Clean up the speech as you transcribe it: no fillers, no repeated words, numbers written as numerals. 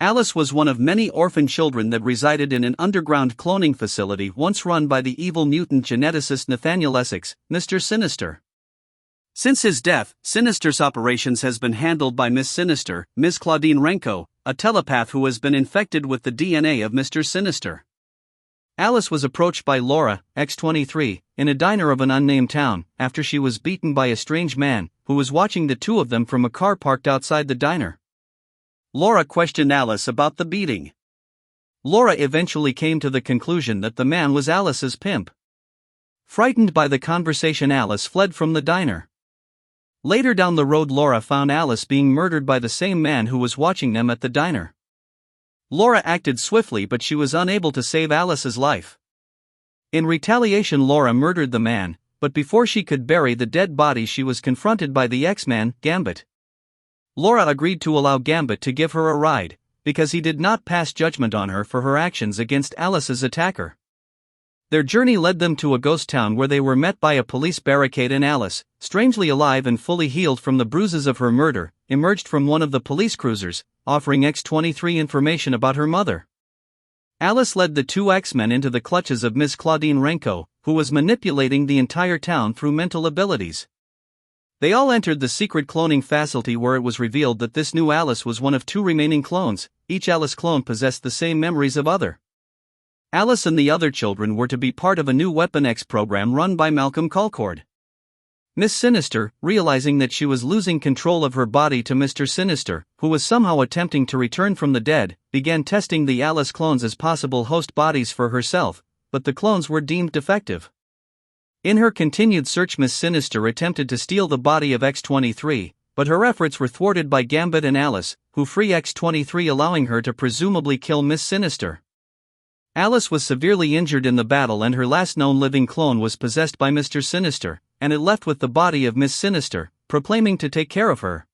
Alice was one of many orphan children that resided in an underground cloning facility once run by the evil mutant geneticist Nathaniel Essex, Mister Sinister. Since his death, Sinister's operations has been handled by Miss Sinister, Miss Claudine Renko, a telepath who has been infected with the DNA of Mister Sinister. Alice was approached by Laura, X-23, in a diner of an unnamed town, after she was beaten by a strange man, who was watching the two of them from a car parked outside the diner. Laura questioned Alice about the beating. Laura eventually came to the conclusion that the man was Alice's pimp. Frightened by the conversation, Alice fled from the diner. Later down the road, Laura found Alice being murdered by the same man who was watching them at the diner. Laura acted swiftly, but she was unable to save Alice's life. In retaliation, Laura murdered the man, but before she could bury the dead body, she was confronted by the X-Man, Gambit. Laura agreed to allow Gambit to give her a ride, because he did not pass judgment on her for her actions against Alice's attacker. Their journey led them to a ghost town where they were met by a police barricade, and Alice, strangely alive and fully healed from the bruises of her murder, emerged from one of the police cruisers, offering X-23 information about her mother. Alice led the two X-Men into the clutches of Miss Claudine Renko, who was manipulating the entire town through mental abilities. They all entered the secret cloning facility, where it was revealed that this new Alice was one of two remaining clones. Each Alice clone possessed the same memories of other. Alice and the other children were to be part of a new Weapon X program run by Malcolm Colcord. Miss Sinister, realizing that she was losing control of her body to Mister Sinister, who was somehow attempting to return from the dead, began testing the Alice clones as possible host bodies for herself, but the clones were deemed defective. In her continued search, Miss Sinister attempted to steal the body of X-23, but her efforts were thwarted by Gambit and Alice, who free X-23, allowing her to presumably kill Miss Sinister. Alice was severely injured in the battle, and her last known living clone was possessed by Mister Sinister, and it left with the body of Miss Sinister, proclaiming to take care of her.